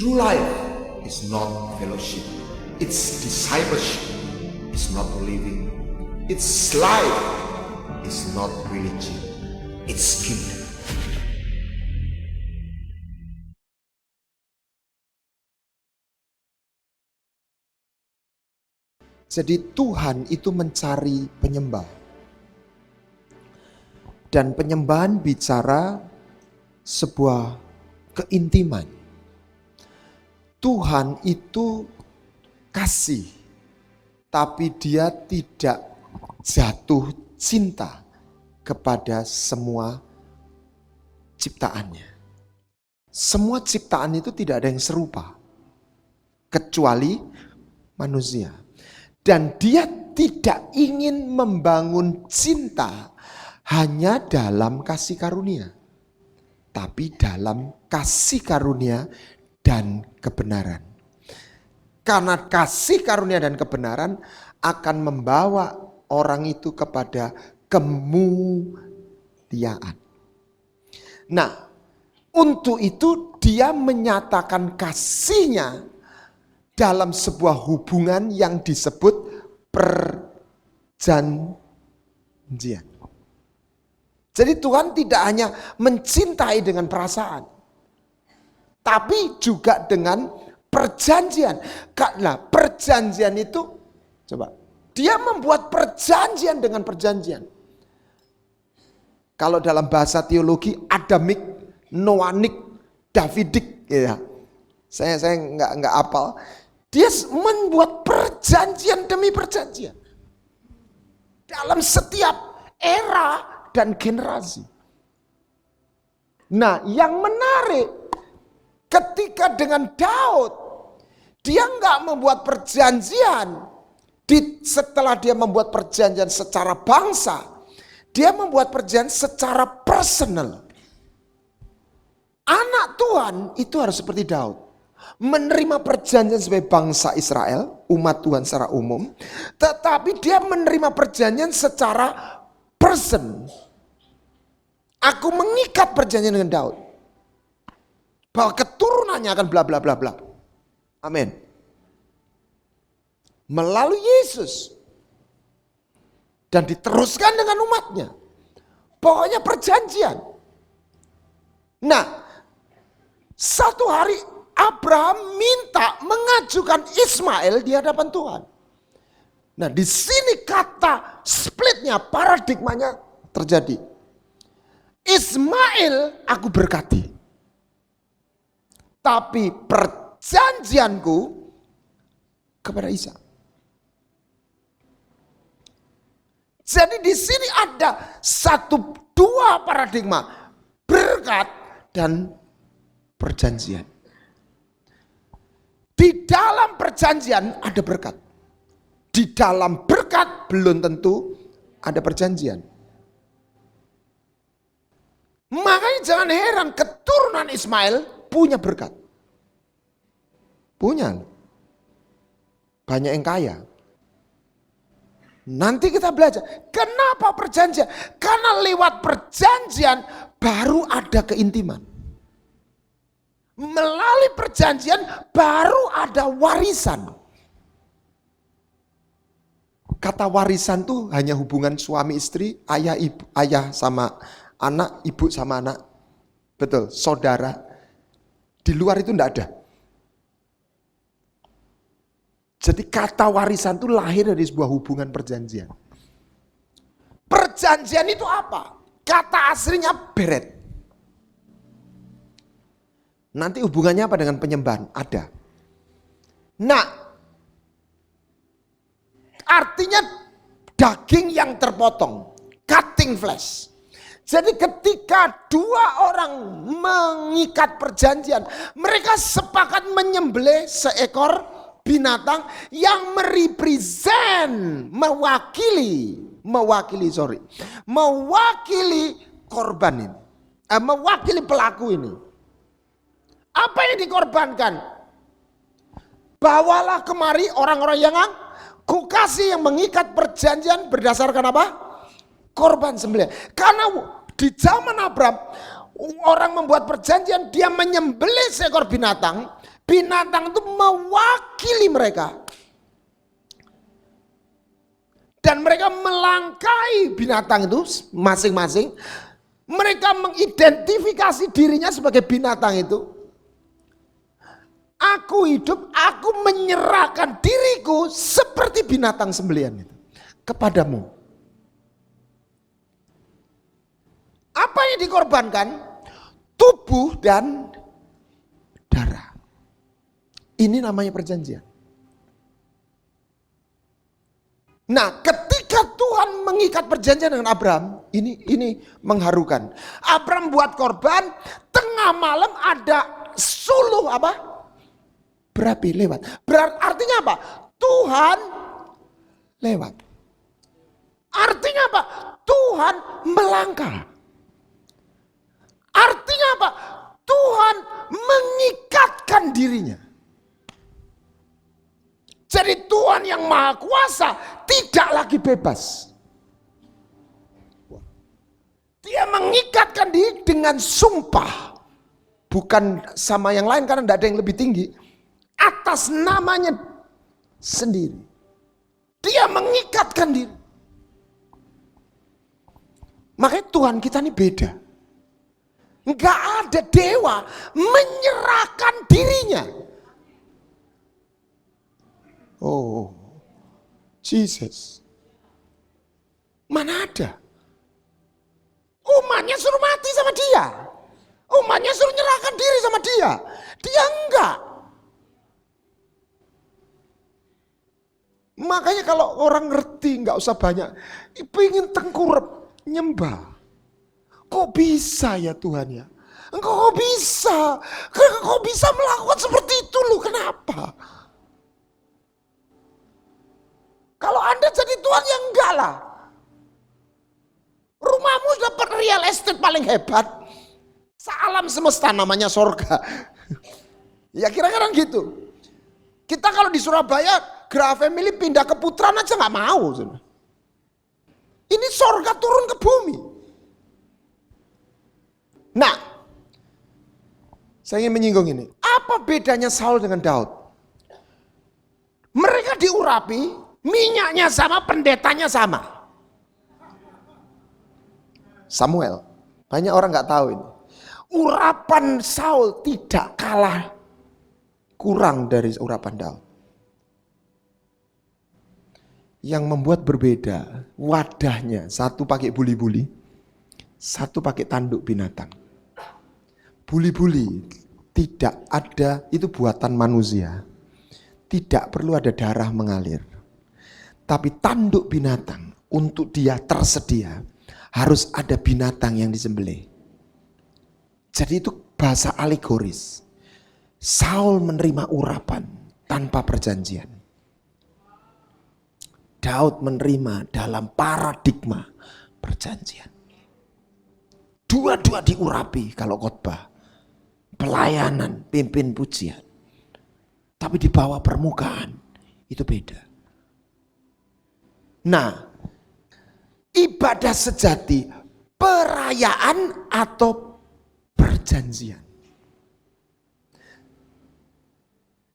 True life is not fellowship. It's discipleship. It's not living. It's life. It's not religion. It's kingdom. Jadi Tuhan itu mencari penyembah. Dan penyembahan bicara sebuah keintiman. Tuhan itu kasih, tapi dia tidak jatuh cinta kepada semua ciptaannya. Semua ciptaan itu tidak ada yang serupa, kecuali manusia. Dan dia tidak ingin membangun cinta hanya dalam kasih karunia, tapi dalam kasih karunia dan kebenaran. Karena kasih karunia dan kebenaran akan membawa orang itu kepada kemuliaan. Nah, untuk itu dia menyatakan kasihnya dalam sebuah hubungan yang disebut perjanjian. Jadi Tuhan tidak hanya mencintai dengan perasaan, tapi juga dengan perjanjian. Karena perjanjian itu, coba, dia membuat perjanjian dengan perjanjian. Kalau dalam bahasa teologi, Adamik, Noanik, Davidik, ya. Saya nggak hafal. Dia membuat perjanjian demi perjanjian dalam setiap era dan generasi. Nah, yang menarik ketika dengan Daud, dia nggak membuat perjanjian setelah dia membuat perjanjian secara bangsa, dia membuat perjanjian secara personal. Anak Tuhan itu harus seperti Daud, menerima perjanjian sebagai bangsa Israel, umat Tuhan secara umum, tetapi dia menerima perjanjian secara person. Aku mengikat perjanjian dengan Daud bahwa keturunannya akan bla bla bla bla. Amin. Melalui Yesus dan diteruskan dengan umatnya. Pokoknya perjanjian. Nah, satu hari Abraham minta mengajukan Ismail di hadapan Tuhan. Nah, di sini kata splitnya, paradigmanya terjadi. Ismail aku berkati, tapi perjanjianku kepada Ishak. Jadi di sini ada dua paradigma, berkat dan perjanjian. Di dalam perjanjian ada berkat. Di dalam berkat belum tentu ada perjanjian. Makanya jangan heran keturunan Ismail punya berkat. Punya. Banyak yang kaya. Nanti kita belajar. Kenapa perjanjian? Karena lewat perjanjian baru ada keintiman. Melalui perjanjian baru ada warisan. Kata warisan tuh hanya hubungan suami istri, ayah ibu, ayah sama anak, ibu sama anak. Betul, saudara. Di luar itu enggak ada. Jadi kata warisan itu lahir dari sebuah hubungan perjanjian. Perjanjian itu apa? Kata aslinya beret. Nanti hubungannya apa dengan penyembahan? Ada. Nah, artinya daging yang terpotong, cutting flesh. Jadi ketika dua orang mengikat perjanjian, mereka sepakat menyembelih seekor binatang yang mewakili korban ini, mewakili pelaku ini. Apa yang dikorbankan? Bawalah kemari orang-orang yang kukasih yang mengikat perjanjian berdasarkan apa? Korban sembelih. Karena di zaman Abraham orang membuat perjanjian, dia menyembelih seekor binatang. Binatang itu mewakili mereka. Dan mereka melangkai binatang itu masing-masing. Mereka mengidentifikasi dirinya sebagai binatang itu. Aku hidup, aku menyerahkan diriku seperti binatang sembelihan itu kepadamu. Apa yang dikorbankan? Tubuh dan darah. Ini namanya perjanjian. Nah, ketika Tuhan mengikat perjanjian dengan Abraham, ini mengharukan. Abraham buat korban, tengah malam ada suluh apa? Berapi lewat. Artinya apa? Tuhan lewat. Artinya apa? Tuhan melangkah. Artinya apa? Tuhan mengikatkan dirinya. Jadi Tuhan yang Maha Kuasa tidak lagi bebas. Dia mengikatkan diri dengan sumpah. Bukan sama yang lain karena tidak ada yang lebih tinggi. Atas namanya sendiri. Dia mengikatkan diri. Makanya Tuhan kita ini beda. Enggak ada dewa menyerahkan dirinya. Oh, Jesus. Mana ada? Umatnya suruh mati sama dia. Umatnya suruh nyerahkan diri sama dia. Dia enggak. Makanya kalau orang ngerti enggak usah banyak. Pengen tengkurap, nyembah. Kok bisa ya Tuhan ya? Kok bisa? Kok bisa melakukan seperti itu loh? Kenapa? Kalau Anda jadi Tuhan ya enggak lah. Rumahmu dapat real estate paling hebat. Sealam semesta namanya sorga. Ya kira-kira gitu. Kita kalau di Surabaya, Gra Family pindah ke Putraan aja nggak mau. Ini sorga turun ke bumi. Nah, saya ingin menyinggung ini. Apa bedanya Saul dengan Daud? Mereka diurapi, minyaknya sama, pendetanya sama. Samuel, banyak orang nggak tahu ini. Urapan Saul tidak kalah kurang dari urapan Daud. Yang membuat berbeda wadahnya, satu pakai buli-buli, satu pakai tanduk binatang. Buli-buli tidak ada, itu buatan manusia. Tidak perlu ada darah mengalir. Tapi tanduk binatang untuk dia tersedia harus ada binatang yang disembelih. Jadi itu bahasa alegoris. Saul menerima urapan tanpa perjanjian. Daud menerima dalam paradigma perjanjian. Dua-dua diurapi kalau khotbah. Pelayanan, pimpin pujian. Tapi di bawah permukaan itu beda. Nah, ibadah sejati perayaan atau perjanjian.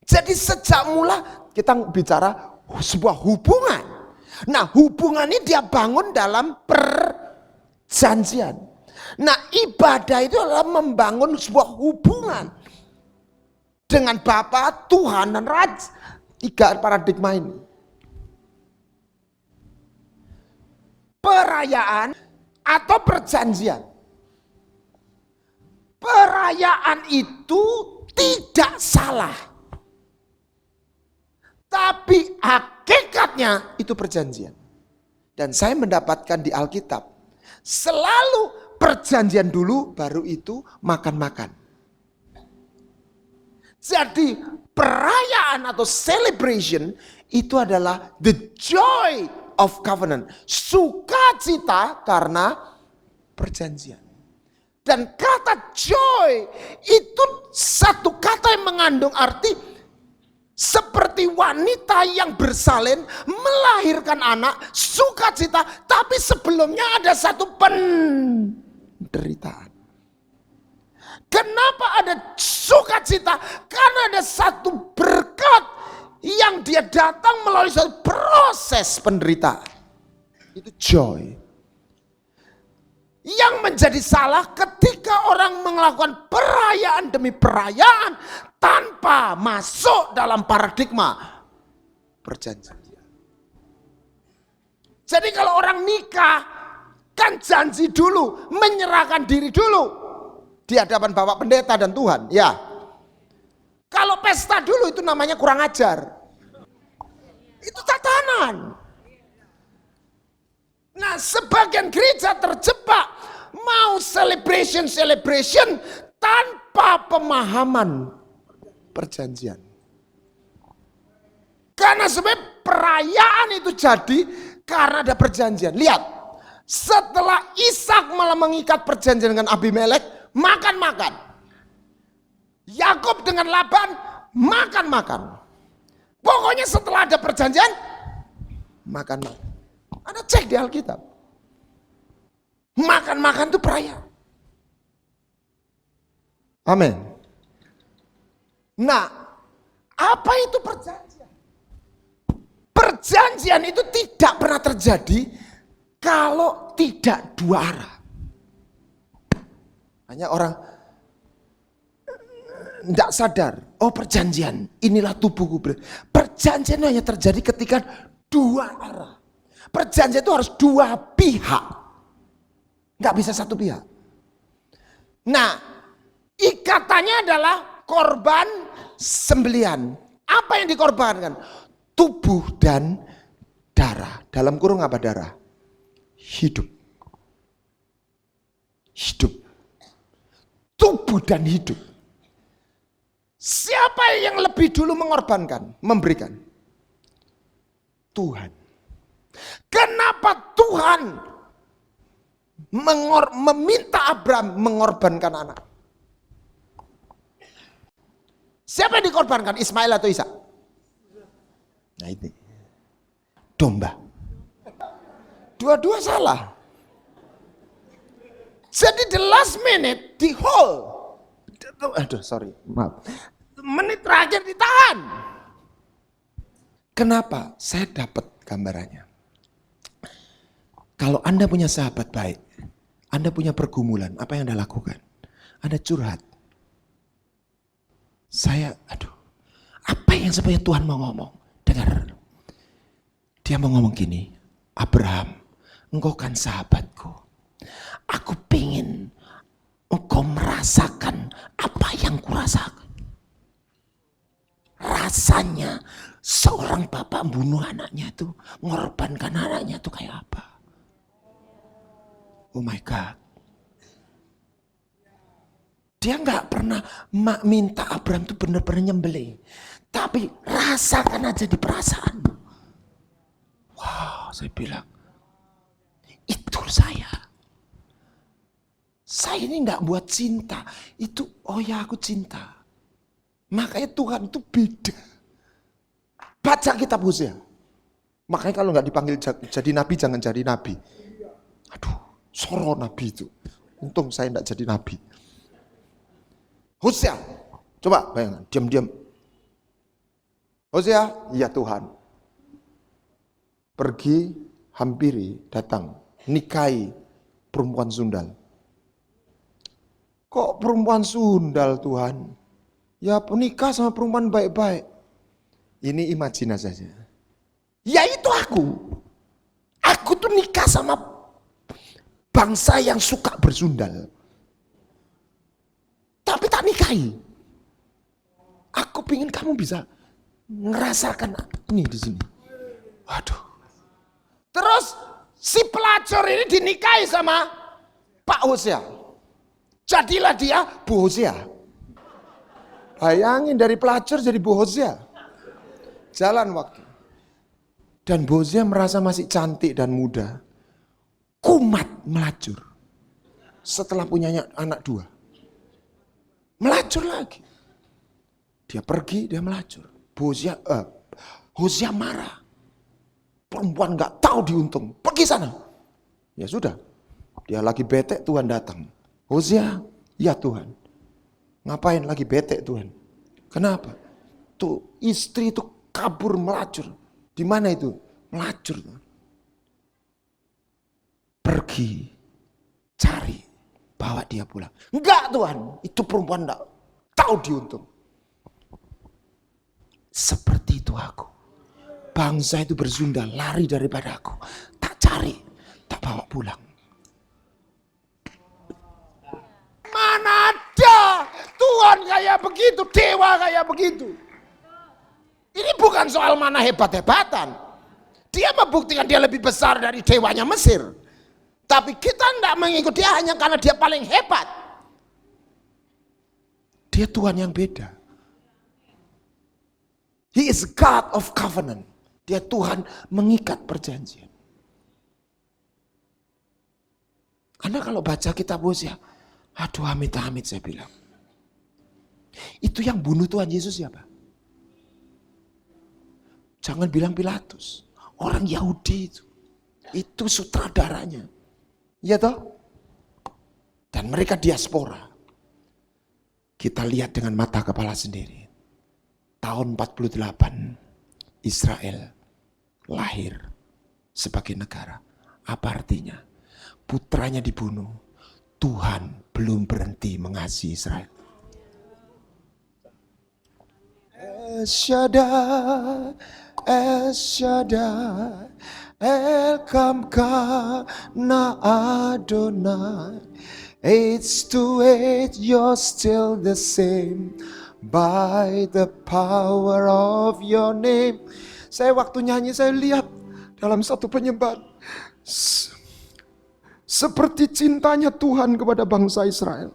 Jadi sejak mula kita bicara sebuah hubungan. Nah, hubungan ini dia bangun dalam perjanjian. Nah, ibadah itu adalah membangun sebuah hubungan dengan Bapa, Tuhan, dan Raja. Tiga paradigma ini. Perayaan atau perjanjian. Perayaan itu tidak salah. Tapi hakikatnya itu perjanjian. Dan saya mendapatkan di Alkitab. Selalu perjanjian dulu, baru itu makan-makan. Jadi perayaan atau celebration itu adalah the joy of covenant. Sukacita karena perjanjian. Dan kata joy itu satu kata yang mengandung arti seperti wanita yang bersalin melahirkan anak, sukacita, tapi sebelumnya ada satu penderitaan. Kenapa ada sukacita? sukacita karena ada satu berkat yang dia datang melalui satu proses penderitaan. Itu joy. Yang menjadi salah ketika orang melakukan perayaan demi perayaan tanpa masuk dalam paradigma perjanjian. Jadi kalau orang nikah kan janji dulu, menyerahkan diri dulu di hadapan Bapak Pendeta dan Tuhan. Ya. Kalau pesta dulu itu namanya kurang ajar. Itu tatanan. Nah, sebagian gereja terjebak mau celebration tanpa pemahaman perjanjian. Karena sebenarnya perayaan itu jadi karena ada perjanjian. Lihat, setelah Ishak malah mengikat perjanjian dengan Abimelek, makan-makan. Yakub dengan Laban, makan-makan. Pokoknya setelah ada perjanjian, makan-makan. Anda cek di Alkitab. Makan-makan itu perayaan. Amin. Nah, apa itu perjanjian? Perjanjian itu tidak pernah terjadi kalau tidak dua arah. Hanya orang tidak sadar. Oh, perjanjian, inilah tubuhku. Perjanjian hanya terjadi ketika dua arah. Perjanjian itu harus dua pihak. Nggak bisa satu pihak. Nah, ikatannya adalah korban sembelihan. Apa yang dikorbankan? Tubuh dan darah. Dalam kurung apa darah? Hidup. Hidup. Tubuh dan hidup. Siapa yang lebih dulu mengorbankan? Memberikan? Tuhan. Kenapa Tuhan meminta Abraham mengorbankan anak? Siapa yang dikorbankan? Ismail atau Ishak? Nah ini. Domba. Dua-dua salah. Jadi the last minute, the whole. Aduh sorry, maaf. Menit terakhir ditahan. Kenapa? Saya dapat gambarannya. Kalau Anda punya sahabat baik, Anda punya pergumulan, apa yang Anda lakukan? Anda curhat. Apa yang sebenarnya Tuhan mau ngomong? Dengar. Dia mau ngomong gini, Abraham, engkau kan sahabatku. Aku pingin engkau merasakan apa yang kurasakan. Rasanya seorang bapak membunuh anaknya itu, mengorbankan anaknya itu kayak apa? Oh my God. Dia nggak pernah minta Abraham itu benar-benar nyembelih. Tapi rasakan aja di perasaanmu. Wow, saya bilang, itu saya. Saya ini nggak buat cinta. Itu, oh ya aku cinta. Makanya Tuhan itu beda. Baca kitab Hosea. Makanya kalau nggak dipanggil jadi nabi, jangan jadi nabi. Aduh. Soro nabi itu. Untung saya tidak jadi nabi. Hosea. Coba bayangkan. Diam-diam. Hosea. Ya Tuhan. Pergi. Hampiri. Datang. Nikahi. Perempuan sundal. Kok perempuan sundal Tuhan? Ya nikah sama perempuan baik-baik. Ini imajinasi saja. Ya itu aku. Aku tuh nikah sama bangsa yang suka bersundal. Tapi tak nikahi. Aku pingin kamu bisa ngerasakan ini di sini. Waduh. Terus si pelacur ini dinikahi sama Pak Hosea. Jadilah dia Bu Hosea. Bayangin dari pelacur jadi Bu Hosea. Jalan waktu. Dan Bu Hosea merasa masih cantik dan muda. Kumat melacur. Setelah punya anak 2. Melacur lagi. Dia pergi, dia melacur. Hosea marah. Perempuan gak tahu diuntung. Pergi sana. Ya sudah. Dia lagi bete, Tuhan datang. Hosea, ya Tuhan. Ngapain lagi bete Tuhan? Kenapa? Tuh istri itu kabur melacur. Di mana itu? Melacur. Pergi, cari, bawa dia pulang. Enggak Tuhan, itu perempuan enggak tahu diuntung. Seperti itu aku. Bangsa itu bersundal, lari daripada aku. Tak cari, tak bawa pulang. Mana ada Tuhan kayak begitu, dewa kayak begitu. Ini bukan soal mana hebat-hebatan. Dia membuktikan dia lebih besar dari dewanya Mesir. Tapi kita tidak mengikuti dia hanya karena dia paling hebat. Dia Tuhan yang beda. He is God of covenant. Dia Tuhan mengikat perjanjian. Anda kalau baca kitab Hosea, aduh amit-amit saya bilang. Itu yang bunuh Tuhan Yesus siapa? Jangan bilang Pilatus. Orang Yahudi itu. Itu sutradaranya. Iya toh? Dan mereka diaspora. Kita lihat dengan mata kepala sendiri. Tahun 48 Israel lahir sebagai negara. Apa artinya? Putranya dibunuh. Tuhan belum berhenti mengasihi Israel. El Shaddai, El Shaddai, Elkamkana Adonai. 8 to 8, you're still the same. By the power of your name. Saya waktu nyanyi saya lihat dalam satu penyembahan. Seperti cintanya Tuhan kepada bangsa Israel.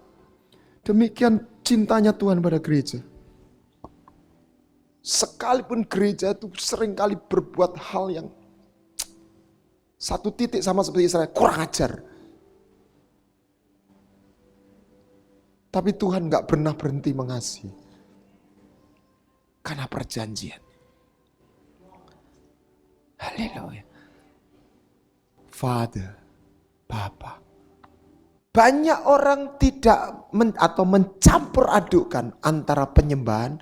Demikian cintanya Tuhan pada gereja. Sekalipun gereja itu seringkali berbuat hal yang satu titik sama seperti Israel, kurang ajar. Tapi Tuhan gak pernah berhenti mengasihi. Karena perjanjian. Haleluya. Father, Bapa. Banyak orang tidak atau mencampur adukkan antara penyembahan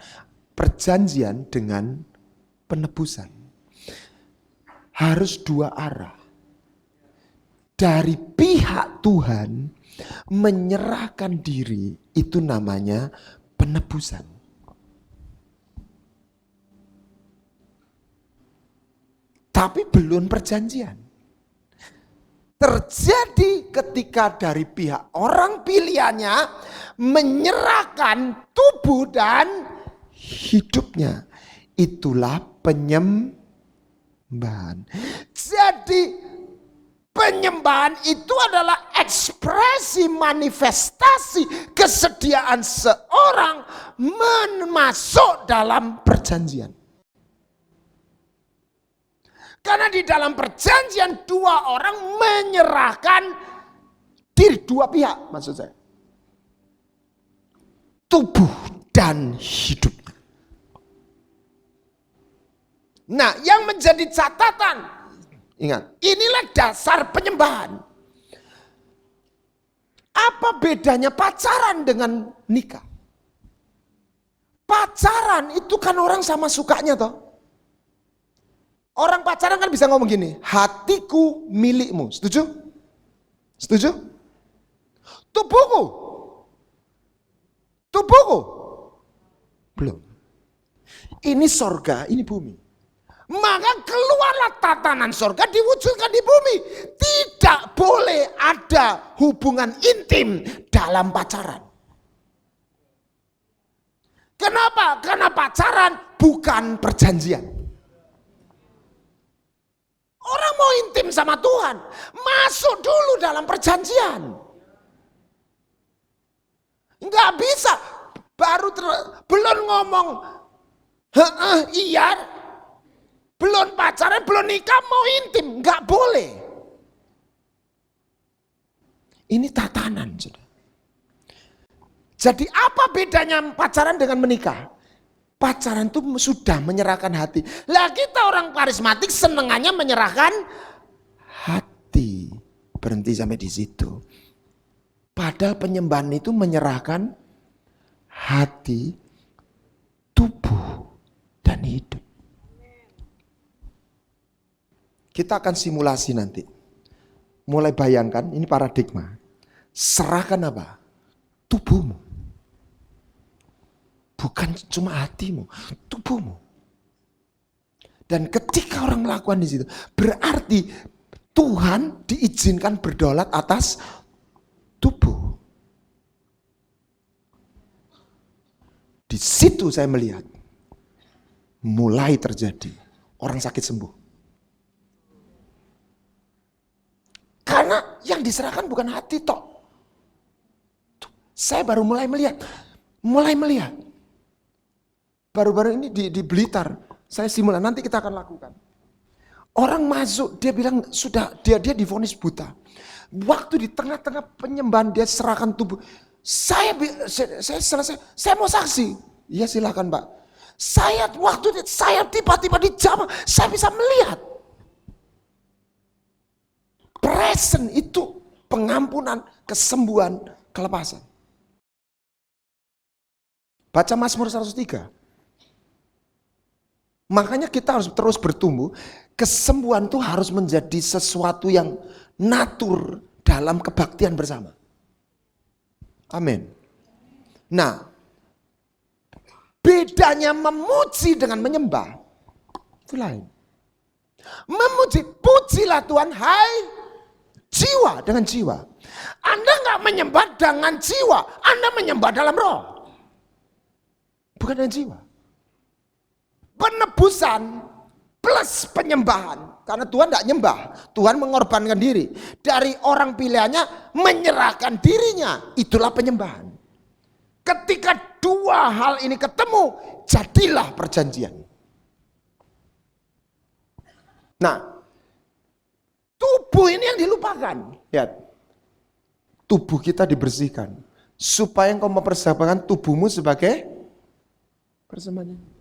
perjanjian dengan penebusan. Harus dua arah. Dari pihak Tuhan menyerahkan diri, itu namanya penebusan. Tapi belum perjanjian. Terjadi ketika dari pihak orang pilihannya menyerahkan tubuh dan hidupnya. Itulah penyembahan. Jadi penyembahan itu adalah ekspresi manifestasi kesediaan seorang masuk dalam perjanjian. Karena di dalam perjanjian dua orang menyerahkan diri, dua pihak maksud saya. Tubuh dan hidupnya. Nah, yang menjadi catatan, ingat, inilah dasar penyembahan. Apa bedanya pacaran dengan nikah? Pacaran itu kan orang sama sukanya toh. Orang pacaran kan bisa ngomong gini, hatiku milikmu, setuju? Setuju? Tubuhku. Tubuhku. Belum. Ini sorga, ini bumi. Maka keluarlah tatanan sorga diwujudkan di bumi. Tidak boleh ada hubungan intim dalam pacaran. Kenapa? Karena pacaran bukan perjanjian. Orang mau intim sama Tuhan, masuk dulu dalam perjanjian. Enggak bisa, belum ngomong, iya, belum pacaran, belum nikah, mau intim, enggak boleh. Ini tatanan, saudara. Jadi apa bedanya pacaran dengan menikah? Pacaran itu sudah menyerahkan hati. Lah kita orang karismatik senengannya menyerahkan hati. Berhenti sampai di situ. Padahal penyembahan itu menyerahkan hati, tubuh, dan hidup. Kita akan simulasi nanti. Mulai bayangkan, ini paradigma. Serahkan apa? Tubuhmu. Bukan cuma hatimu, tubuhmu. Dan ketika orang melakukan di situ, berarti Tuhan diizinkan berdaulat atas tubuh. Di situ saya melihat mulai terjadi orang sakit sembuh. Karena yang diserahkan bukan hati tok. Saya baru mulai melihat. Baru-baru ini di Blitar, saya simulasi, nanti kita akan lakukan. Orang masuk, dia bilang sudah dia divonis buta. Waktu di tengah-tengah penyembahan dia serahkan tubuh. Saya selesai, saya mau saksi. Iya silakan Pak. Saya tiba-tiba di jamaah, saya bisa melihat. Present itu pengampunan, kesembuhan, kelepasan. Baca Mazmur 103. Makanya kita harus terus bertumbuh. Kesembuhan itu harus menjadi sesuatu yang natur dalam kebaktian bersama. Amin. Nah, bedanya memuji dengan menyembah itu lain. Memuji, pujilah Tuhan, hai jiwa dengan jiwa. Anda nggak menyembah dengan jiwa, Anda menyembah dalam roh, bukan dengan jiwa. Penebusan plus penyembahan. Karena Tuhan tidak nyembah. Tuhan mengorbankan diri. Dari orang pilihannya menyerahkan dirinya. Itulah penyembahan. Ketika dua hal ini ketemu, jadilah perjanjian. Nah, tubuh ini yang dilupakan. Lihat. Tubuh kita dibersihkan. Supaya engkau mempersembahkan tubuhmu sebagai persembahan.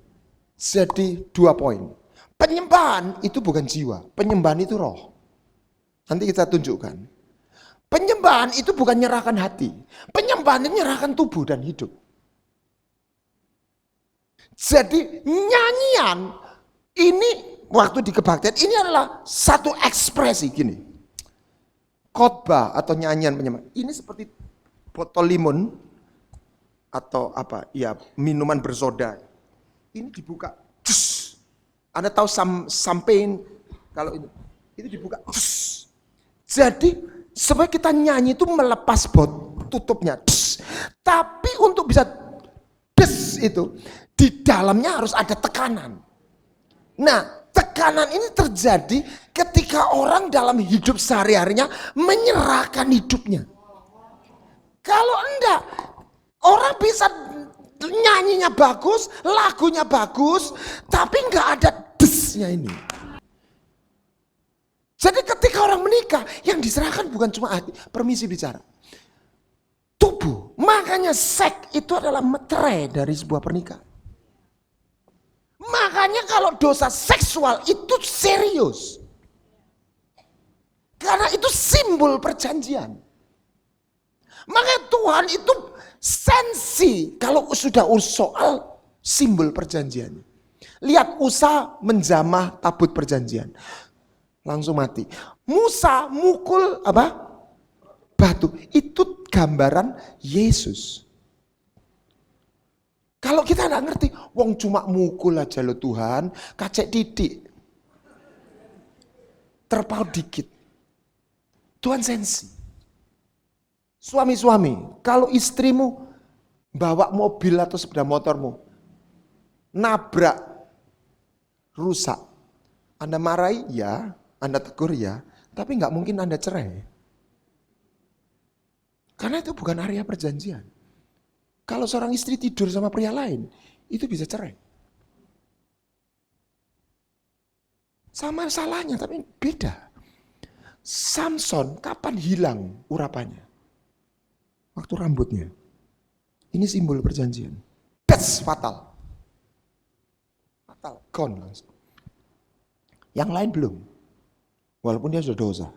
Jadi 2 poin. Penyembahan itu bukan jiwa, penyembahan itu roh. Nanti kita tunjukkan. Penyembahan itu bukan nyerahkan hati. Penyembahan itu nyerahkan tubuh dan hidup. Jadi nyanyian ini waktu di kebaktian ini adalah satu ekspresi gini. Khotbah atau nyanyian penyembahan. Ini seperti botol limun atau apa? Ya, minuman bersoda. Ini dibuka, cus. Anda tahu sampein kalau itu dibuka, cus. Jadi supaya kita nyanyi itu melepas tutupnya, cus. Tapi untuk bisa des itu di dalamnya harus ada tekanan. Nah, tekanan ini terjadi ketika orang dalam hidup sehari-harinya menyerahkan hidupnya. Kalau enggak, orang bisa nyanyinya bagus, lagunya bagus, tapi nggak ada desnya ini. Jadi ketika orang menikah, yang diserahkan bukan cuma hati, permisi bicara, tubuh. Makanya seks itu adalah meterai dari sebuah pernikahan. Makanya kalau dosa seksual itu serius. Karena itu simbol perjanjian. Makanya Tuhan itu sensi kalau sudah soal simbol perjanjian. Lihat Usa menjamah tabut perjanjian. Langsung mati. Musa mukul apa? Batu. Itu gambaran Yesus. Kalau kita nggak ngerti, wong cuma mukul aja lo Tuhan, kacek titik. Terpaut dikit. Tuhan sensi. Suami-suami, kalau istrimu bawa mobil atau sepeda motormu, nabrak, rusak, Anda marahi ya, Anda tegur ya, tapi nggak mungkin Anda cerai. Karena itu bukan area perjanjian. Kalau seorang istri tidur sama pria lain, itu bisa cerai. Sama salahnya, tapi beda. Samson kapan hilang urapannya? Waktu rambutnya. Ini simbol perjanjian. That's fatal. Fatal, gone langsung. Yang lain belum. Walaupun dia sudah dosa.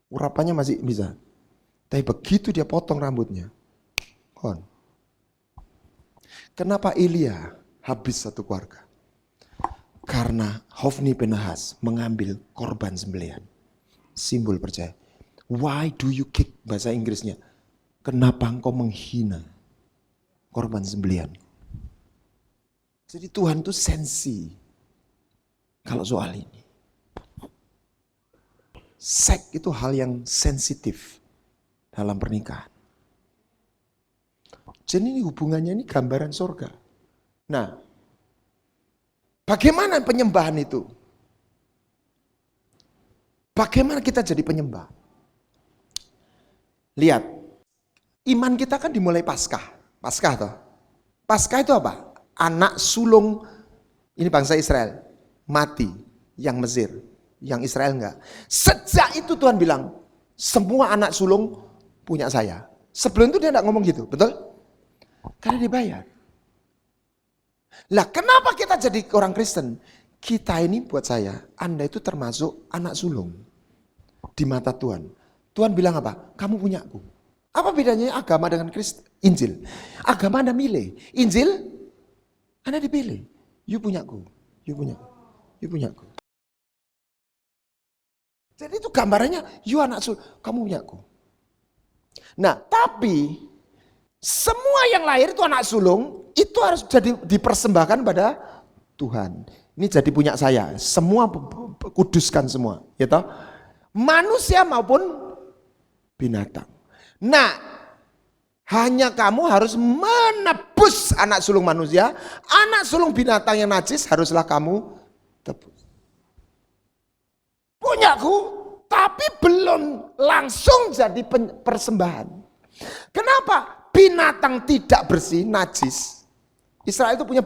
Urapannya masih bisa. Tapi begitu dia potong rambutnya, gone. Kenapa Elia habis satu keluarga? Karena Hofni Pinehas mengambil korban sembelihan. Simbol percaya. Why do you kick, bahasa Inggrisnya? Kenapa engkau menghina korban sembelihan? Jadi Tuhan tuh sensi kalau soal ini. Seks itu hal yang sensitif dalam pernikahan. Jadi ini hubungannya ini gambaran surga. Nah, bagaimana penyembahan itu? Bagaimana kita jadi penyembah? Lihat, iman kita kan dimulai Paskah. Paskah toh. Paskah itu apa? Anak sulung, ini bangsa Israel, mati, yang Mesir. Yang Israel enggak. Sejak itu Tuhan bilang, semua anak sulung punya saya. Sebelum itu dia enggak ngomong gitu, betul? Karena dibayar. Lah kenapa kita jadi orang Kristen? Kita ini buat saya, Anda itu termasuk anak sulung di mata Tuhan. Tuhan bilang apa? Kamu punya aku. Apa bedanya agama dengan Injil? Agama Anda milih. Injil, Anda dipilih. You punya aku. You punya aku. You punya aku. Jadi itu gambarannya, you anak sulung, kamu punya aku. Nah, tapi semua yang lahir itu anak sulung, itu harus jadi dipersembahkan pada Tuhan. Ini jadi punya saya, semua kuduskan semua, ya toh? Manusia maupun binatang. Nah, hanya kamu harus menebus anak sulung manusia, anak sulung binatang yang najis haruslah kamu tebus. Punyaku, tapi belum langsung jadi persembahan. Kenapa? Binatang tidak bersih, najis. Israel itu punya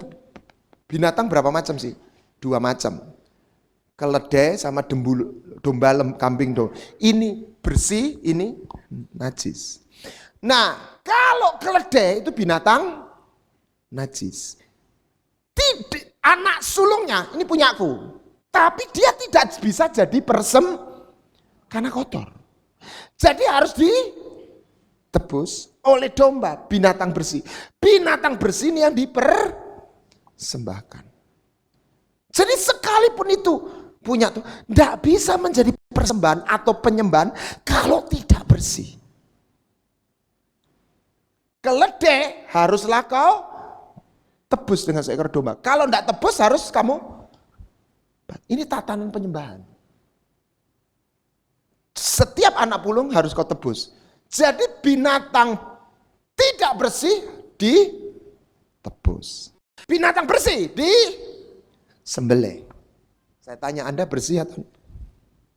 binatang berapa macam sih? 2 macam. Keledai sama domba, kambing. Ini bersih, ini najis. Nah, kalau keledai itu binatang najis. Anak sulungnya, ini punya aku. Tapi dia tidak bisa jadi karena kotor. Jadi harus ditebus oleh domba, binatang bersih. Binatang bersih ini yang dipersembahkan. Jadi sekalipun itu punya tuh, tidak bisa menjadi persembahan atau penyembahan kalau tidak bersih. Keledai haruslah kau tebus dengan seekor domba. Kalau tidak tebus harus kamu. Ini tatanan penyembahan. Setiap anak pulung harus kau tebus. Jadi binatang tidak bersih ditebus. Binatang bersih disembelih. Saya tanya Anda bersih atau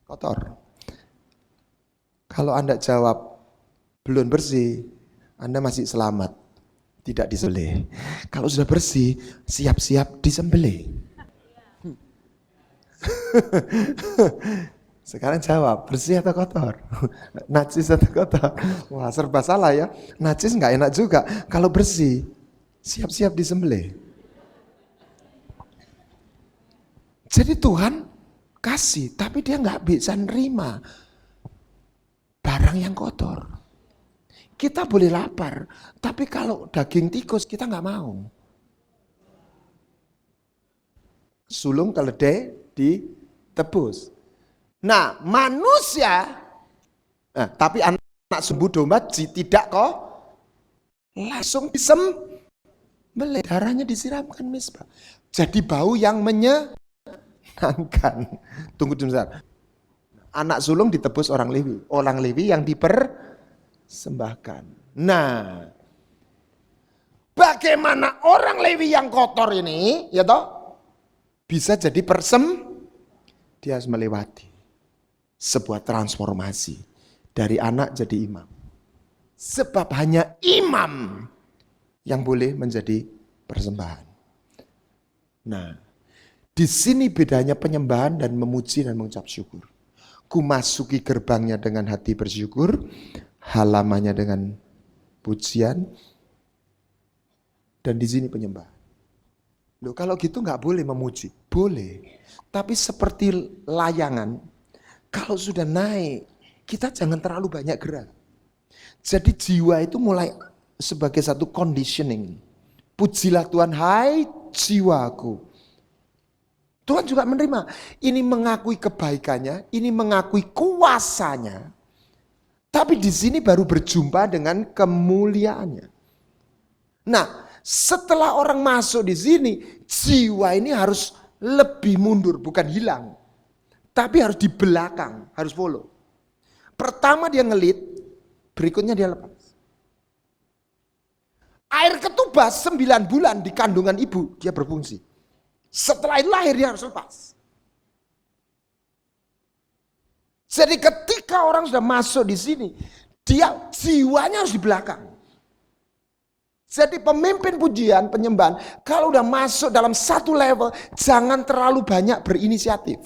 kotor? Kalau Anda jawab belum bersih, Anda masih selamat. Tidak disembelih. Kalau sudah bersih, siap-siap disembelih. Sekarang jawab, bersih atau kotor? Najis atau kotor? Wah, serba salah ya. Najis nggak enak juga. Kalau bersih, siap-siap disembelih. Jadi Tuhan kasih, tapi dia nggak bisa nerima barang yang kotor. Kita boleh lapar, tapi kalau daging tikus kita nggak mau. Sulung keledai ditebus. Nah, manusia, tapi anak sumbu domba tidak kok langsung disembelih, darahnya disiramkan misbah. Jadi bau yang menyenangkan. Tunggu sebentar. Anak sulung ditebus orang Lewi yang dipersembahkan. Nah, bagaimana orang Lewi yang kotor ini, ya toh, bisa jadi dia harus melewati sebuah transformasi dari anak jadi imam. Sebab hanya imam yang boleh menjadi persembahan. Nah, di sini bedanya penyembahan dan memuji dan mengucap syukur. Ku masuki gerbangnya dengan hati bersyukur, halamannya dengan pujian, dan di sini penyembahan. Loh, kalau gitu nggak boleh memuji, boleh. Tapi seperti layangan, kalau sudah naik, kita jangan terlalu banyak gerak. Jadi jiwa itu mulai sebagai satu conditioning. Pujilah Tuhan, hai jiwaku. Tuhan juga menerima. Ini mengakui kebaikannya, ini mengakui kuasanya. Tapi di sini baru berjumpa dengan kemuliaannya. Nah, setelah orang masuk di sini, jiwa ini harus lebih mundur, bukan hilang. Tapi harus di belakang, harus follow. Pertama dia ngelit, berikutnya dia lepas. Air ketubas 9 bulan di kandungan ibu, dia berfungsi. Setelah itu lahir dia harus lepas. Jadi ketika orang sudah masuk di sini, dia jiwanya harus di belakang. Jadi pemimpin pujian, penyembahan, kalau udah masuk dalam satu level, jangan terlalu banyak berinisiatif.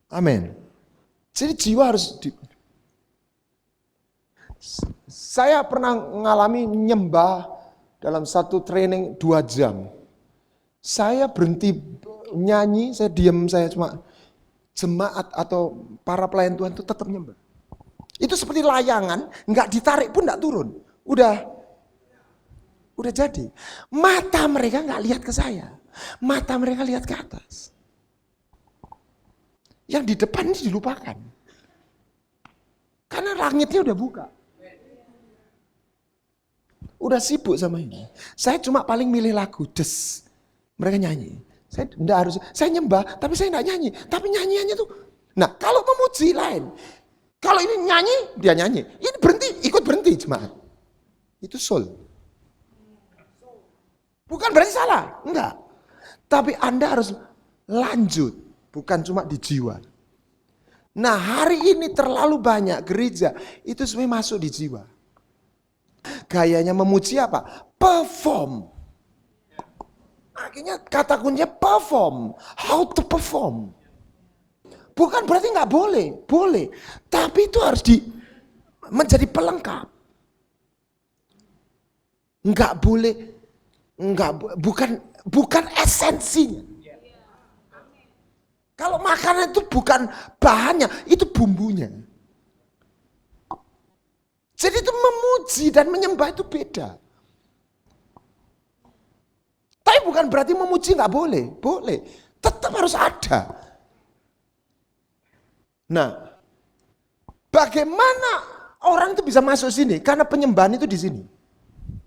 Amin. Jadi jiwa harus Saya pernah mengalami nyembah dalam satu training 2 jam. Saya berhenti nyanyi, saya diam, saya cuma jemaat atau para pelayan Tuhan itu tetap nyembah. Itu seperti layangan, nggak ditarik pun nggak turun. Udah jadi. Mata mereka nggak lihat ke saya, mata mereka lihat ke atas. Yang di depan ini dilupakan, karena langitnya udah buka. Udah sibuk sama ini. Saya cuma paling milih lagu, mereka nyanyi. Saya enggak harus, saya nyembah, tapi saya enggak nyanyi. Tapi nyanyiannya tuh, nah kalau memuji lain. Kalau ini nyanyi, dia nyanyi. Ini berhenti, ikut berhenti jemaat. Itu soul. Bukan berarti salah, enggak. Tapi Anda harus lanjut, bukan cuma di jiwa. Nah hari ini terlalu banyak gereja, itu sebenarnya masuk di jiwa. Gayanya memuji apa? Perform. Akhirnya kata kuncinya perform. How to perform. Bukan berarti nggak boleh, boleh. Tapi itu harus menjadi pelengkap. Nggak boleh, bukan esensinya. Kalau makanan itu bukan bahannya, itu bumbunya. Jadi itu memuji dan menyembah itu beda. Tapi bukan berarti memuji nggak boleh, boleh. Tetap harus ada. Nah, bagaimana orang itu bisa masuk sini? Karena penyembahan itu di sini.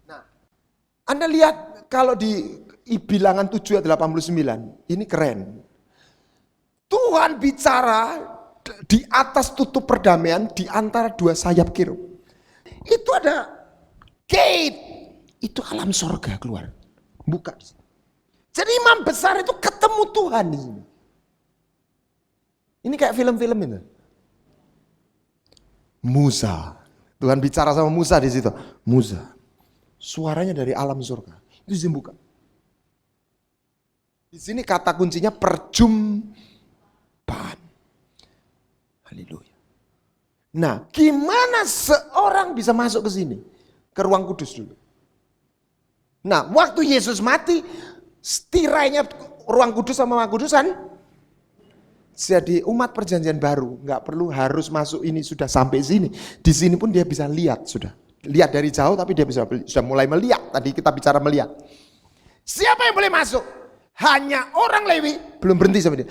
Nah, Anda lihat kalau di Bilangan 7 ayat 89, ini keren. Tuhan bicara di atas tutup perdamaian di antara 2 sayap kirub. Itu ada gate, itu alam sorga keluar, buka. Jadi imam besar itu ketemu Tuhan di sini. Ini kayak film-film ini. Musa, Tuhan bicara sama Musa di situ. Musa, suaranya dari alam surga. Itu dibuka. Di sini kata kuncinya perjumpaan. Haleluya. Nah, gimana seorang bisa masuk ke sini? Ke ruang kudus dulu. Nah, waktu Yesus mati, tirainya ruang kudus sama ruang kudusan. Jadi umat perjanjian baru, nggak perlu harus masuk ini, sudah sampai sini. Di sini pun dia bisa lihat sudah. Lihat dari jauh tapi dia sudah mulai melihat. Tadi kita bicara melihat. Siapa yang boleh masuk? Hanya orang Lewi, belum berhenti sampai dia.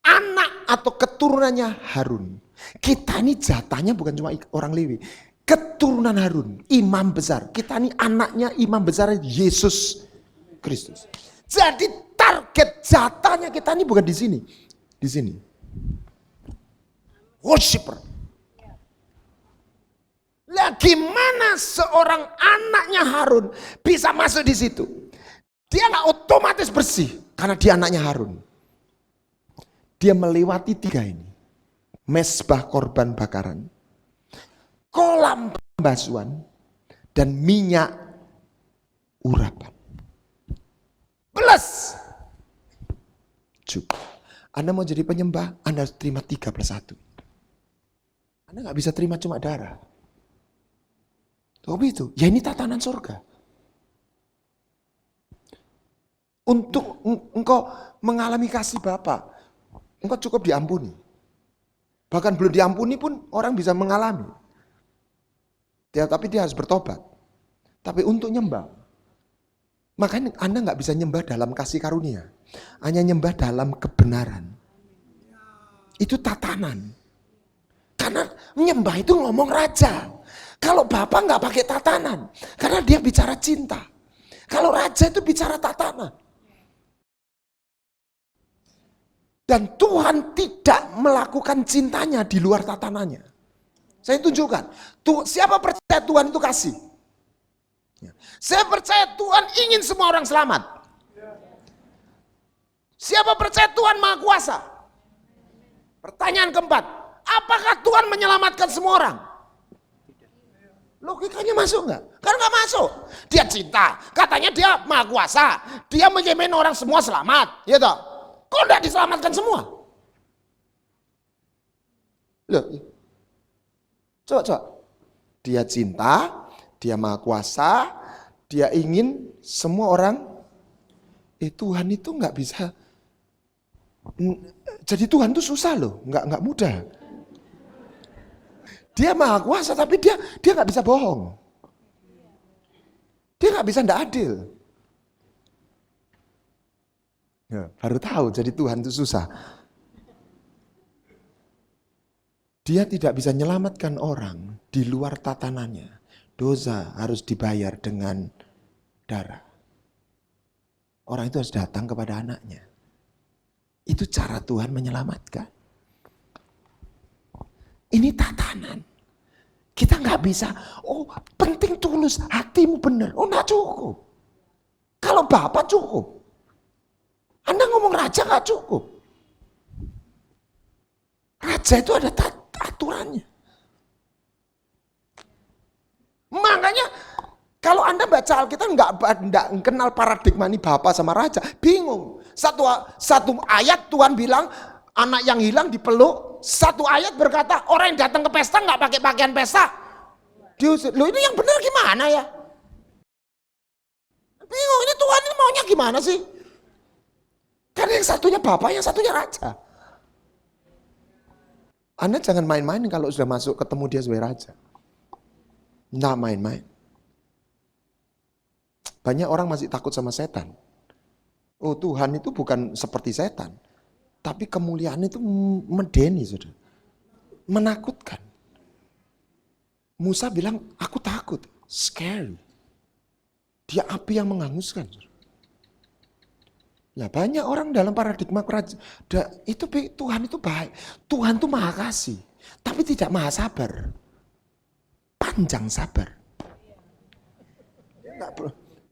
Anak atau keturunannya Harun. Kita ini jatahnya bukan cuma orang Lewi, keturunan Harun, imam besar. Kita ini anaknya imam besar Yesus Kristus. Jadi target jatahnya kita ini bukan di sini, di sini. Worshipper. Lah gimana seorang anaknya Harun bisa masuk di situ? Dia nggak otomatis bersih karena dia anaknya Harun. Dia melewati 3 ini. Mesbah korban bakaran, kolam pembasuhan, dan minyak urapan. Plus cukup. Anda mau jadi penyembah, Anda harus terima 3+1. Anda gak bisa terima cuma darah. Tapi itu, ya ini tatanan surga. Untuk engkau mengalami kasih Bapa, engkau cukup diampuni. Bahkan belum diampuni pun orang bisa mengalami. Tapi dia harus bertobat. Tapi untuk nyembah, makanya Anda nggak bisa nyembah dalam kasih karunia. Hanya nyembah dalam kebenaran. Itu tatanan. Karena nyembah itu ngomong raja. Kalau Bapak nggak pakai tatanan. Karena dia bicara cinta. Kalau raja itu bicara tatanan. Dan Tuhan tidak melakukan cintanya di luar tatanannya. Saya tunjukkan. Siapa percaya Tuhan itu kasih? Saya percaya Tuhan ingin semua orang selamat. Siapa percaya Tuhan Maha Kuasa? Pertanyaan keempat, apakah Tuhan menyelamatkan semua orang? Logikanya masuk nggak? Kan nggak masuk. Dia cinta, katanya dia Maha Kuasa, dia menjamin orang semua selamat, ya toh? Kok nggak diselamatkan semua? Loh, coba. Dia cinta, dia Maha Kuasa, dia ingin semua orang. Tuhan itu nggak bisa. Jadi Tuhan itu susah loh, nggak mudah. Dia Maha Kuasa tapi dia nggak bisa bohong. Dia nggak bisa nggak adil. Ya, baru tahu jadi Tuhan itu susah. Dia tidak bisa menyelamatkan orang di luar tatanannya. Dosa harus dibayar dengan darah. Orang itu harus datang kepada anaknya. Itu cara Tuhan menyelamatkan. Ini tatanan. Kita nggak bisa, penting tulus, hatimu benar. Nggak cukup. Kalau Bapak cukup. Anda ngomong raja nggak cukup. Raja itu ada aturannya. Makanya kalau Anda baca Alkitab nggak kenal paradigma ini Bapak sama Raja, bingung. Satu ayat Tuhan bilang anak yang hilang dipeluk. Satu ayat berkata orang yang datang ke pesta nggak pakai pakaian pesta. Diusir. Loh, ini yang benar gimana ya? Bingung, ini Tuhan ini maunya gimana sih? Karena yang satunya Bapak, yang satunya Raja. Anda jangan main-main kalau sudah masuk ketemu dia sebagai Raja. Nggak main-main. Banyak orang masih takut sama setan. Tuhan itu bukan seperti setan. Tapi kemuliaan itu medeni, saudara. Menakutkan. Musa bilang, aku takut. Scary. Dia api yang menghanguskan. Nah, banyak orang dalam paradigma kerajaan. Tuhan itu baik. Tuhan itu maha kasih. Tapi tidak maha sabar. Panjang sabar.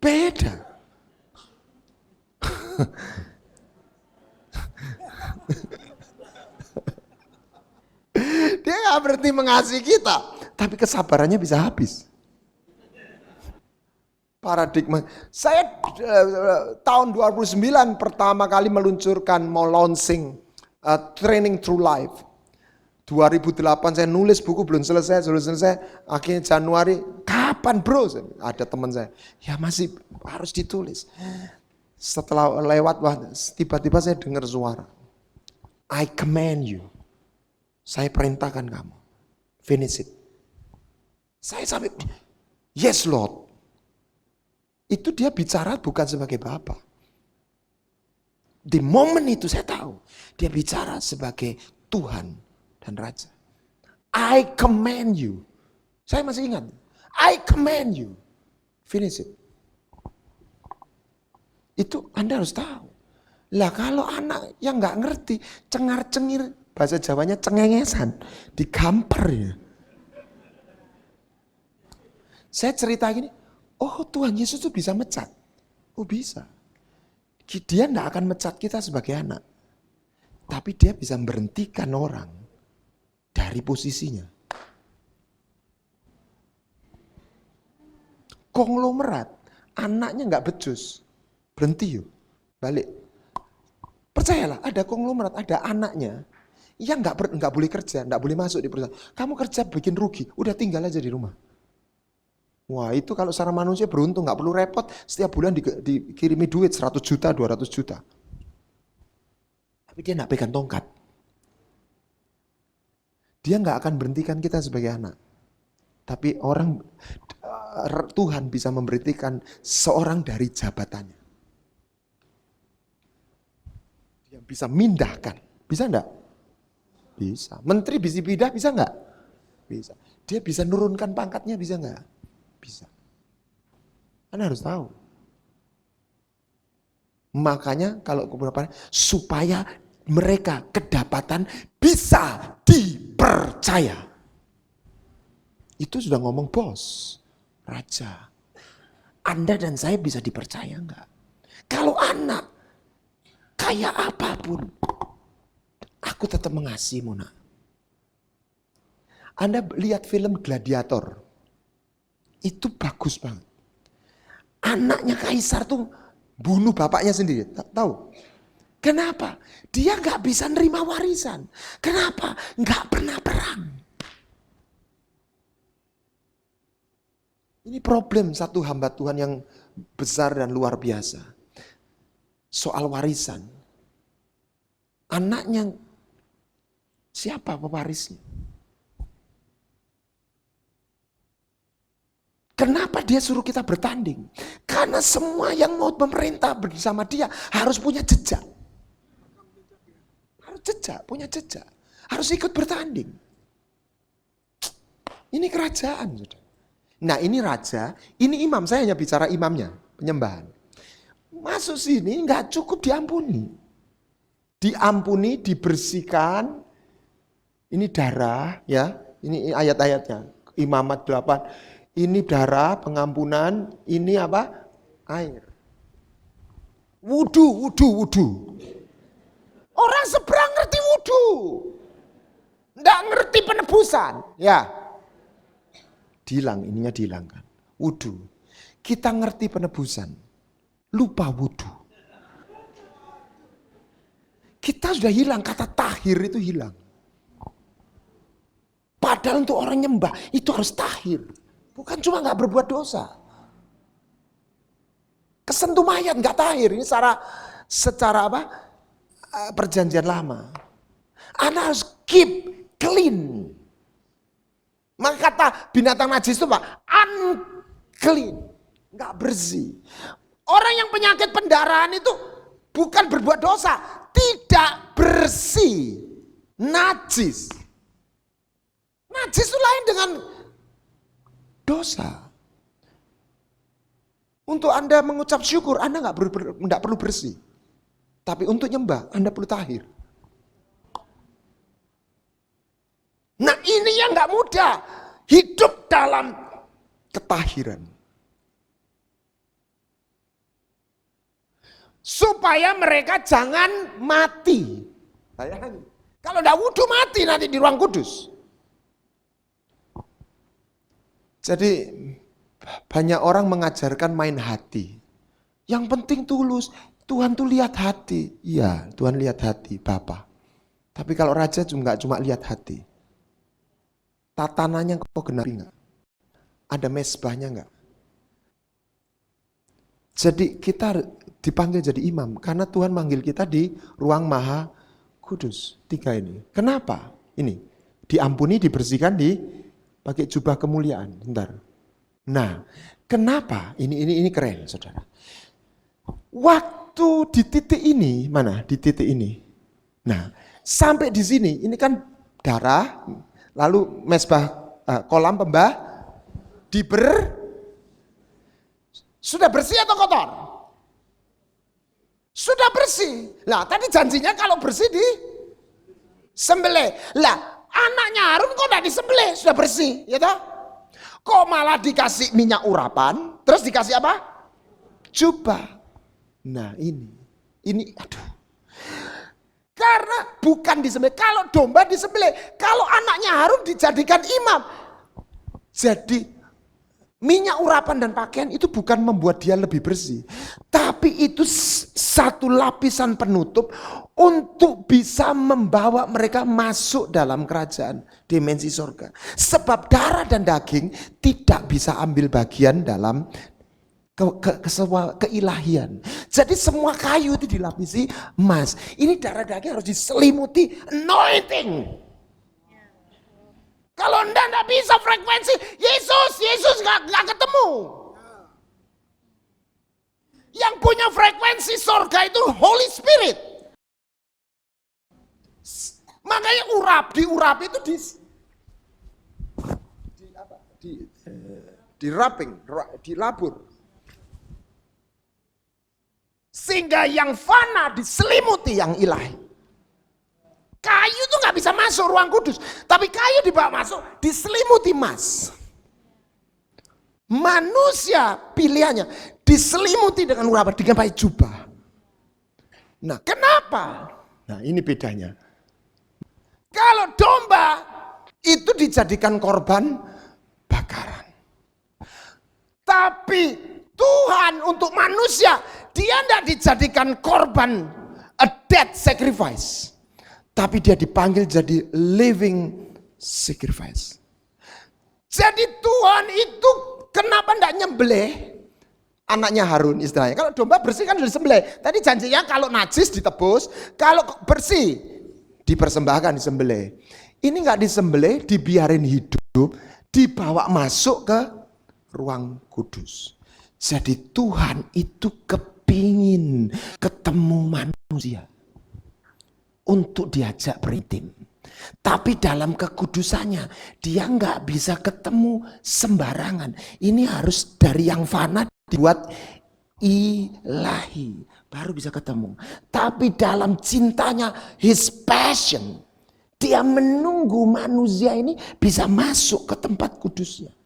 Beda. Dia gak berhenti mengasihi kita, tapi kesabarannya bisa habis. Paradigma. Saya tahun 2009 pertama kali mau launching Training Through Life. 2008 saya nulis buku belum selesai, akhirnya Januari, kapan bro? Ada teman saya, ya masih harus ditulis. Setelah lewat, tiba-tiba saya dengar suara. I command you. Saya perintahkan kamu. Finish it. Saya sampai, yes Lord. Itu dia bicara bukan sebagai Bapa. Di momen itu saya tahu. Dia bicara sebagai Tuhan dan Raja. I command you. Saya masih ingat. I command you. Finish it. Itu Anda harus tahu. Lah kalau anak yang nggak ngerti, cengar-cengir, bahasa Jawanya cengengesan, digampar ya. Saya cerita gini, Tuhan Yesus itu bisa mecat. Bisa. Dia nggak akan mecat kita sebagai anak. Tapi dia bisa memberhentikan orang dari posisinya. Konglomerat, anaknya nggak becus. Berhenti yuk, balik. Percayalah, ada konglomerat, ada anaknya yang nggak boleh kerja, nggak boleh masuk di perusahaan. Kamu kerja bikin rugi, udah tinggal aja di rumah. Wah itu kalau secara manusia beruntung, nggak perlu repot, setiap bulan dikirimi duit 100 juta, 200 juta. Tapi dia nggak pegang tongkat. Dia nggak akan berhentikan kita sebagai anak. Tapi orang Tuhan bisa memberhentikan seorang dari jabatannya. Dia bisa mindahkan. Bisa enggak? Bisa. Menteri bisa pindah, bisa enggak? Bisa. Dia bisa nurunkan pangkatnya, bisa enggak? Bisa. Anda harus tahu. Makanya kalau beberapa supaya mereka kedapatan bisa dipercaya. Itu sudah ngomong bos, raja. Anda dan saya bisa dipercaya enggak? Kalau anak kayak apapun, aku tetap mengasihimu, nak. Anda lihat film Gladiator, itu bagus banget. Anaknya kaisar tuh bunuh bapaknya sendiri, tahu? Kenapa? Dia nggak bisa nerima warisan. Kenapa? Nggak pernah perang. Ini problem satu hamba Tuhan yang besar dan luar biasa. Soal warisan. Anaknya siapa pewarisnya? Kenapa dia suruh kita bertanding? Karena semua yang mau memerintah bersama dia harus punya jejak. Harus jejak, punya jejak. Harus ikut bertanding. Ini kerajaan, sudah. Nah ini raja, ini imam, saya hanya bicara imamnya, penyembahan. Masuk sini nggak cukup diampuni. Diampuni, dibersihkan. Ini darah, ya. Ini ayat-ayatnya. Imamat 8. Ini darah, pengampunan. Ini apa? Air. Wudu. Orang seberang ngerti wudu. Nggak ngerti penebusan. Ya. Ininya dihilangkan. Wudu. Kita ngerti penebusan. Lupa wudu. Kita sudah hilang, kata tahir itu hilang. Padahal untuk orang nyembah itu harus tahir. Bukan cuma gak berbuat dosa. Kesentuh mayat gak tahir. Ini secara apa? Perjanjian lama. Anda harus keep clean. Maka kata binatang najis itu Pak, unclean. Gak bersih. Orang yang penyakit pendarahan itu bukan berbuat dosa. Tidak bersih. Najis. Najis itu lain dengan dosa. Untuk Anda mengucap syukur, Anda nggak perlu bersih. Tapi untuk nyembah, Anda perlu tahir. Nah ini yang nggak mudah. Hidup dalam ketahiran. Supaya mereka jangan mati. Kalau nggak wudhu mati nanti di ruang kudus. Jadi banyak orang mengajarkan main hati. Yang penting tulus. Tuhan tuh lihat hati. Iya, Tuhan lihat hati, Bapa. Tapi kalau raja nggak cuma lihat hati. Tatanannya kok genapi nggak? Ada mesbahnya nggak? Jadi kita dipanggil jadi imam karena Tuhan manggil kita di ruang maha kudus. 3 ini. Kenapa? Ini diampuni, dibersihkan, pakai jubah kemuliaan. Bentar. Nah, kenapa? Ini keren, saudara. Waktu di titik ini, mana? Di titik ini. Nah, sampai di sini, ini kan darah, lalu mesbah kolam sudah bersih atau kotor? Sudah bersih. Lah, tadi janjinya kalau bersih di sembelih. Lah, anaknya Harun kok enggak disembelih, sudah bersih, ya toh? Kok malah dikasih minyak urapan, terus dikasih apa? Jubah. Nah, ini aduh. Karena bukan disembelih, kalau domba disembelih, kalau anaknya Harun dijadikan imam. Jadi minyak urapan dan pakaian itu bukan membuat dia lebih bersih. Tapi itu satu lapisan penutup untuk bisa membawa mereka masuk dalam kerajaan dimensi surga. Sebab darah dan daging tidak bisa ambil bagian dalam keilahian. Jadi semua kayu itu dilapisi emas. Ini darah daging harus diselimuti anointing. Kalau enggak bisa frekuensi Yesus nggak ketemu. Yang punya frekuensi sorga itu Holy Spirit. Makanya diurap itu dilabur. Sehingga yang fana diselimuti yang ilahi. Kayu itu nggak bisa masuk ruang kudus, tapi kayu dibawa masuk diselimuti emas. Manusia pilihannya diselimuti dengan urapan, dengan pakai jubah. Nah, kenapa? Nah, ini bedanya. Kalau domba itu dijadikan korban bakaran. Tapi Tuhan untuk manusia, dia tidak dijadikan korban, a dead sacrifice. Tapi dia dipanggil jadi living sacrifice. Jadi Tuhan itu kenapa tidak nyembelih anaknya Harun istilahnya? Kalau domba bersih kan sudah disembelih. Tadi janjinya kalau najis ditebus, kalau bersih dipersembahkan, disembelih. Ini nggak disembelih, dibiarin hidup, dibawa masuk ke ruang kudus. Jadi Tuhan itu kepingin ketemu manusia untuk diajak berintim. Tapi dalam kekudusannya dia nggak bisa ketemu sembarangan. Ini harus dari yang fana dibuat ilahi baru bisa ketemu. Tapi dalam cintanya, his passion, dia menunggu manusia ini bisa masuk ke tempat kudusnya.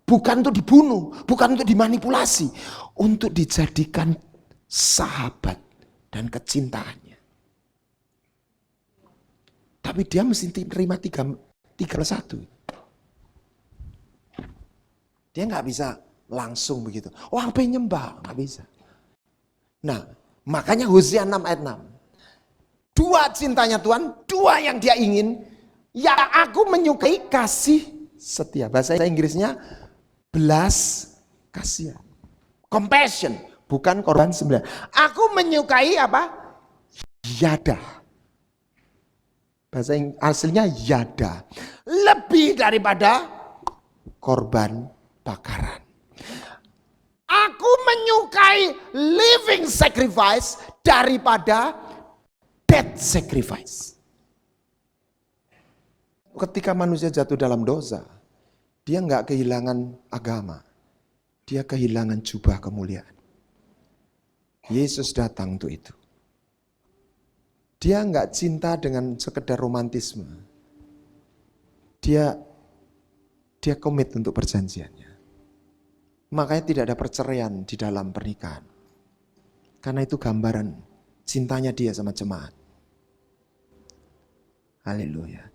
Bukan untuk dibunuh, bukan untuk dimanipulasi, untuk dijadikan sahabat dan kecintaannya. Tapi dia mesti terima 3+1. Dia nggak bisa langsung begitu. Oh, apa yang nyembah? Nggak bisa. Nah, makanya Hosea 6 ayat 6. 2 cintanya Tuhan, 2 yang dia ingin. Ya, aku menyukai kasih setia. Bahasa Inggrisnya belas kasihan. Compassion, bukan korban sembelihan. Aku menyukai apa? Yada. Bahasa aslinya yada. Lebih daripada korban bakaran. Aku menyukai living sacrifice daripada dead sacrifice. Ketika manusia jatuh dalam dosa, dia nggak kehilangan agama. Dia kehilangan jubah kemuliaan. Yesus datang untuk itu. Dia nggak cinta dengan sekedar romantisme. Dia komit untuk perjanjiannya. Makanya tidak ada perceraian di dalam pernikahan. Karena itu gambaran cintanya dia sama jemaat. Haleluya.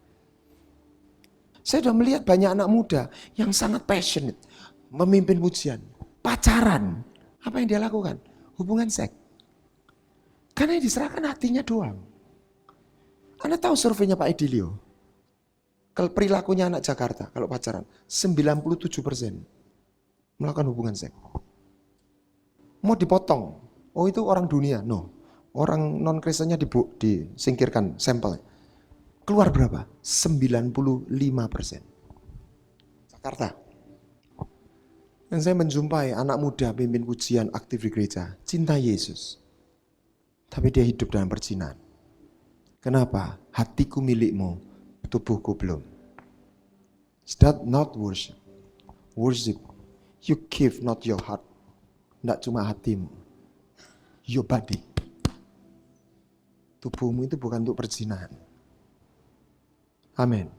Saya sudah melihat banyak anak muda yang sangat passionate memimpin pujian, pacaran. Apa yang dia lakukan? Hubungan seks. Karena yang diserahkan hatinya doang. Anda tahu surveinya Pak Edilio? Kalau perilakunya anak Jakarta, kalau pacaran, 97% melakukan hubungan seks. Mau dipotong, oh itu orang dunia, no. Orang non-Kristennya disingkirkan sampelnya. Keluar berapa? 95%. Jakarta. Dan saya menjumpai anak muda pimpin pujian aktif di gereja, cinta Yesus. Tapi dia hidup dalam perzinahan. Kenapa? Hatiku milikmu, tubuhku belum. Is that not worship? Worship, you give not your heart. Tidak cuma hatimu, your body. Tubuhmu itu bukan untuk perzinahan. Amin.